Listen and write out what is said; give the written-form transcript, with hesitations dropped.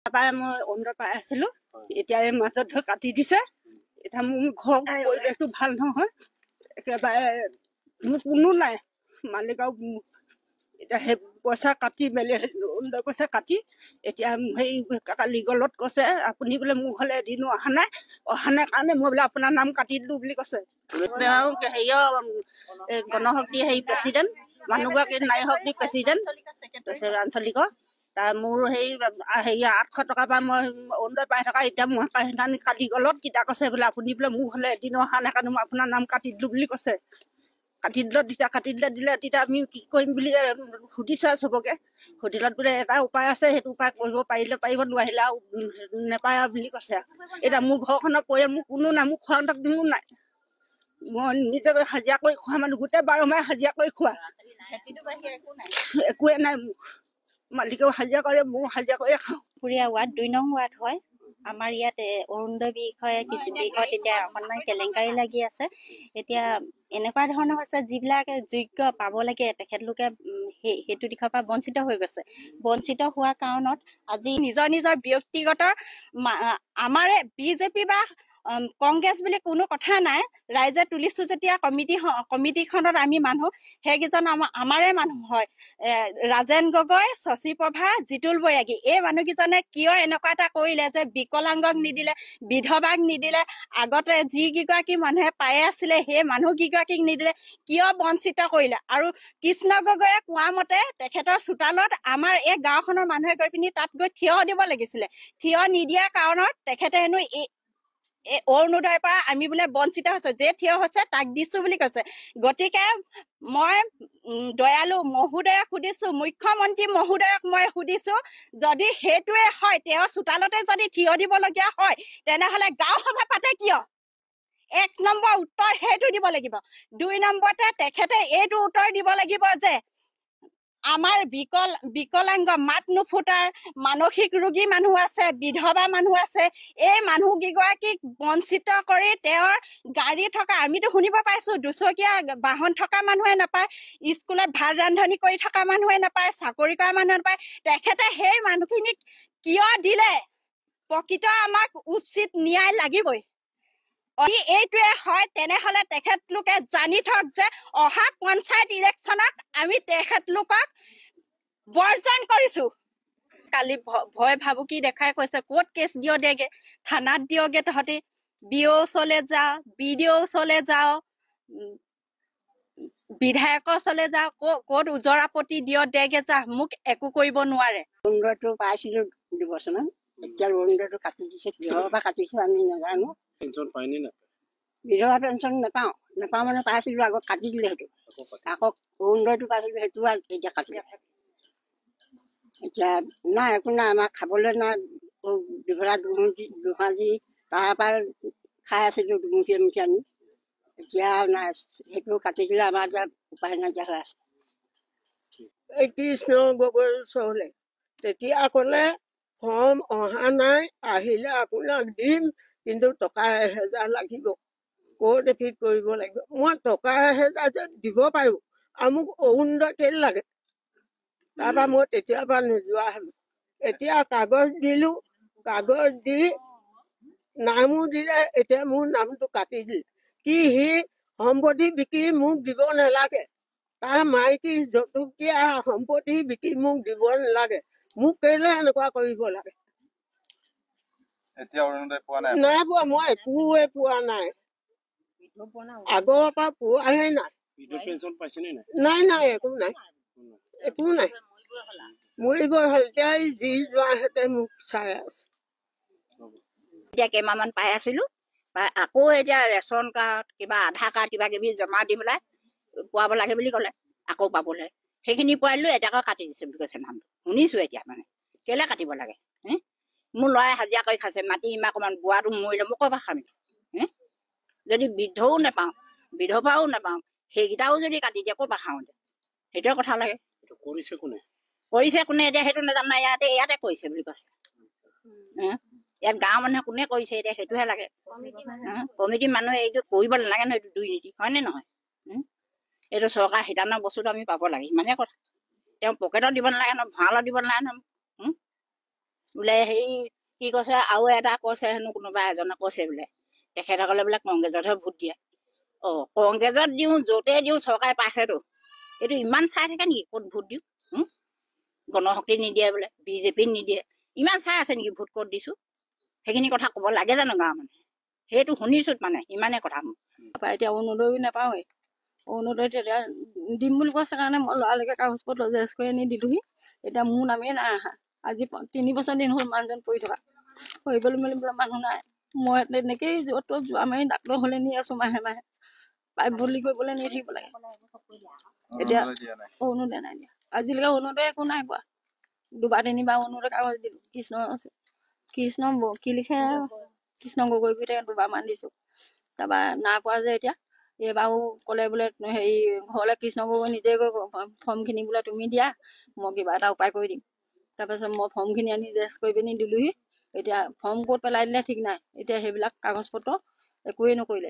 তাৰপৰা মই অৰুণোদয় পাই আছিলো, এতিয়া এই মাজত ধৰি কাটি দিছে। এতিয়া মোৰ ঘৰ পৰিৱেশটো ভাল নহয়, একেবাৰে মোৰ কোনো নাই মালিক। এতিয়া সেই পইচা কাটি মেলি অৰুণোদয় পইচা কাটি এতিয়া সেই লিগলত কৈছে আপুনি বোলে মোৰ ঘৰলৈ এদিনো অহা নাই কাৰণে মই বোলে আপোনাৰ নাম কাটি দিলো বুলি কৈছে। হেৰিয়ৰ গণশক্তি হেৰি প্ৰেচিডেণ্ট, মানুহগৰাকী নাৰী শক্তি প্ৰেচিডেণ্ট আঞ্চলিকৰ। তাৰ মোৰ হেৰি 800 টকাৰ পৰা মই অৰুণোদয় পাই থকা, এতিয়া মই কালি গলত কিতা কৈছে বোলে আপুনি বোলে মোৰ ঘৰলৈ এদিনো অহা নাই কাৰণে মই আপোনাৰ নাম কাটি দিলো বুলি কৈছে। কাটি দিলে তেতিয়া আমি কি কৰিম বুলি সুধিছে চবকে। সুধিলত বোলে এটা উপায় আছে, সেইটো উপায় কৰিব পাৰিলে পাৰিব, নোৱাৰিলে আৰু নেপায় বুলি কৈছে। এতিয়া মোৰ ঘৰখনৰ পৰিয়াল মোৰ কোনো নাই, মোৰ খোৱা কোনো নাই। মই নিজে হাজিৰা কৰি খোৱা মানুহ, গোটেই 12 মাহে হাজিৰা কৰি খোৱা, একোৱে নাই। মালিকেও হাজিৰা কৰে, মোৰ হাজিৰা কৰি খাওঁ। পুৰীয়া ৱাৰ্ড 2 নং ৱাৰ্ড হয়। আমাৰ ইয়াত অৰুণোদয় বিষয়ে কিছু বিষয়ত এতিয়া অকণমান কেলেংকাৰী লাগি আছে। এতিয়া এনেকুৱা ধৰণৰ হৈছে যিবিলাকে যোগ্য পাব লাগে তেখেতলোকে সেইটো দিশৰ পৰা বঞ্চিত হৈ গৈছে। বঞ্চিত হোৱাৰ কাৰণত আজি নিজৰ ব্যক্তিগত আমাৰে বিজেপি বা কংগ্ৰেছ বুলি কোনো কথা নাই। ৰাইজে তুলিছো যেতিয়া কমিটিখনত আমি মানুহ, সেইকেইজন আমাৰে মানুহ হয়। ৰাজেন গগৈ, শশী প্ৰভা, জিতুল বৈৰাগী, এই মানুহকেইজনে কিয় এনেকুৱা এটা কৰিলে যে বিকলাংগক নিদিলে, বিধৱাক নিদিলে, আগতে যিকেইগৰাকী মানুহে পায়ে আছিলে সেই মানুহকেইগৰাকীক নিদিলে, কিয় বঞ্চিত কৰিলে? আৰু কৃষ্ণ গগৈয়ে কোৱা মতে তেখেতৰ চোতালত আমাৰ এই গাঁওখনৰ মানুহে গৈ পিনি তাত গৈ থিয় দিব লাগিছিলে। থিয় নিদিয়াৰ কাৰণত তেখেতে হেনো অৰুণোদয়ৰ পৰা আমি বোলে বঞ্চিত হৈছে, যে থিয় হৈছে তাক দিছো বুলি কৈছে। গতিকে মই দয়ালু মহোদয়ক সুধিছো, মুখ্যমন্ত্ৰী মহোদয়ক মই সুধিছো, যদি সেইটোৱে হয়, তেওঁৰ চোতালতে যদি থিয় দিবলগীয়া হয়, তেনেহলে গাঁও সভা পাতে কিয়? 1 নম্বৰ উত্তৰ সেইটো দিব লাগিব। 2 নম্বৰতে তেখেতে এইটো উত্তৰ দিব লাগিব যে আমাৰ বিকলাংগ, মাত নুফুটাৰ, মানসিক ৰোগী মানুহ আছে, বিধৱা মানুহ আছে, এই মানুহকেইগৰাকীক বঞ্চিত কৰি তেওঁৰ গাড়ী থকা, আমিতো শুনিব পাইছো 2চকীয়া বাহন থকা মানুহে নাপায়, স্কুলত ভাত ৰান্ধনি কৰি থকা মানুহে নাপায়, চাকৰি কৰা মানুহে নাপায়। তেখেতে সেই মানুহখিনিক কিয় দিলে? প্ৰকৃত আমাক উচিত ন্যায় লাগিবই। এইটোৱে হয় তেনেহলে তেখেতলোকে জানি থক যে অহা পঞ্চায়ত ইলেকশ্যনত আমি তেখেতলোকক বৰ্জন কৰিছো। কালি ভয় ভাবুকি দেখাই কৈছে ক'ত কেছ দিয় দেগে, থানাত দিয়গে, তহঁতি বিঅ ওচৰলৈ যাও, বিডিঅ ওচৰলৈ যাও, বিধায়কৰ ওচৰলৈ যাও, ক'ত ওজৰ আপত্তি দিয় দেগে যা, মোক একো কৰিব নোৱাৰে। অৰুণোদয়টো পাইছিলো 2 বছৰমান, এতিয়া অৰুণোদয়টো কাটি দিছে, কিহৰ পৰা কাটিছে আমি নাজানো। পেঞ্চন পায়নে নাপায়? বিধৱা পেঞ্চন নাপাওঁ মানে পাইছিলো, আগত কাটি দিলে সেইটো। আকৌ অৰুণোদয়টো পাইছিলো, সেইটো এতিয়া কাটি এতিয়া নাই, একো নাই, আমাৰ খাবলৈ নাই। বিভলা দুসাঁজি তাৰ পৰা খাই আছিলো দুমুঠি আনি, এতিয়া নাই, সেইটো কাটি দিলে আমাৰ এতিয়া উপায় নাইকিয়া হৈ আছে। এই কৃষ্ণ গগৈৰ ওচৰলে তেতিয়া ক'লে ফৰ্ম অহা নাই, আহিলে আপোনাক দিম, কিন্তু টকা 1000 লাগিব, ক'ত এফিট কৰিব লাগিব। মই টকা 1000 যে দিব পাৰো, আৰু মোক অৰুণোদয় কেলে লাগে? তাৰপৰা মই তেতিয়াৰ পৰা নোযোৱা হ'লো। এতিয়া কাগজ দিলো, কাগজ দি নামো দিলে, এতিয়া মোৰ নামটো কাটি দিলে। কি সি সম্পত্তি বিকি মোক দিব নালাগে, তাৰ মাইকী জতুকীয়া সম্পত্তি বিকি মোক দিব নালাগে, মোক কেলে এনেকুৱা কৰিব লাগে? এতিয়া অৰুণোদয় পোৱা নাই? নাই পোৱা, মই একোৱে পোৱা নাই, আগৰ পৰা পোৱাহে নাই। পেঞ্চন পাইছেনে নাই? নাই, একো নাই, একো নাই, মৰিব হ'ল। এতিয়া যি যোৱাহেঁতে মোক চাই আছে। এতিয়া কেইমাহমান পাই আছিলো, আকৌ এতিয়া ৰেচন কাৰ্ড, কিবা আধাৰ কাৰ্ড, কিবা কিবি জমা দি পেলাই পোৱাব লাগে বুলি ক'লে, আকৌ পাবলৈ সেইখিনি পোৱাই লৈ এতিয়া আকৌ কাটি দিছে বুলি কৈছে নামটো। শুনিছো এতিয়া মানে কেলে কাটিব লাগে? মোৰ ল'ৰাই হাজিৰা কৰি খাইছে, মাটি ইমান অকণমান বোৱাটো মৰিলে মই ক'ৰ পৰা খাম? যদি বৃদ্ধও নাপাওঁ, বিধৱাও নাপাওঁ, সেইকেইটাও যদি কাটি দিয়ে ক'ৰ পৰা খাওঁ? সেইটোৱে কথা লাগে। কৰিছে কোনে? এতিয়া সেইটো নাজানো, ইয়াতে কৰিছে বুলি কৈছে। ইয়াত গাঁৱৰ মানুহে কোনে কৰিছে এতিয়া সেইটোহে লাগে। কমিটি মানুহে এইটো কৰিব নালাগে নহয়, এইটো দুৰ্নীতি হয়নে নহয়? এইটো চৰকাৰ সিদ্ধান্ত বস্তুটো আমি পাব লাগে, ইমানে কথা। তেওঁ পকেটত দিব নালাগে নহয়, ভঁৰালত দিব নালাগে নহয়। বোলে হেৰি কি কৈছে আৰু এটা কৈছে হেনো কোনোবা এজনে কৈছে বোলে তেখেতসকলে বোলে কংগ্ৰেছতহে ভোট দিয়ে কংগ্ৰেছত দিওঁ য'তে দিওঁ চৰকাৰে পাইছেতো এইটো ইমান চাই থাকে নেকি ক'ত ভোট দিওঁ গণশক্তি নিদিয়ে বোলে বিজেপিত নিদিয়ে ইমান চাই আছে নেকি ভোট ক'ত দিছোঁ সেইখিনি কথা ক'ব লাগে জানো গাঁৱৰ মানুহে সেইটো শুনিছোঁ মানে ইমানে কথা মোৰ এতিয়া অৰুণোদয়ো নাপাওঁৱেই অৰুণোদয় তেতিয়া দিম বুলি কৈছে কাৰণে মই ল'ৰালৈকে কাগজ পত্ৰ জেৰেক্স কৰি আনি দিলোঁহি এতিয়া মোৰ নামেই নাই অহা আজি 3 বছৰ দিন হ'ল মানুহজন পৰি থকা কৰিবলৈ মেলিবলৈ মানুহ নাই মই তেনেকেই য'ত ত'ত যোৱা মাৰি ডাক্তৰ হ'লে নি আছোঁ মাহে মাহে পাইপ ভৰ্তি কৰিবলৈ নি থাকিব লাগে এতিয়া অৰুণোদয় নাই দিয়া আজিলৈকে অৰুণোদয় একো নাই পোৱা 2বাৰ 3বাৰ অৰুণোদয় কাগজ দিলোঁ কৃষ্ণ কি লিখে কৃষ্ণ গগৈ বুলি 2বাৰমান দিছোঁ তাৰপৰা নাই পোৱা যে এতিয়া এইবাৰো ক'লে বোলে হেৰি ঘৰলৈ কৃষ্ণ গগৈ নিজে গৈ ফৰ্মখিনি বোলে তুমি দিয়া মই কিবা এটা উপায় কৰি দিম তাৰপাছত মই ফৰ্মখিনি আনি জেৰেক্স কৰি পিনি দিলোঁহি এতিয়া ফৰ্ম ক'ত পেলাই দিলে ঠিক নাই এতিয়া সেইবিলাক কাগজ পত্ৰ একোৱেই নকৰিলে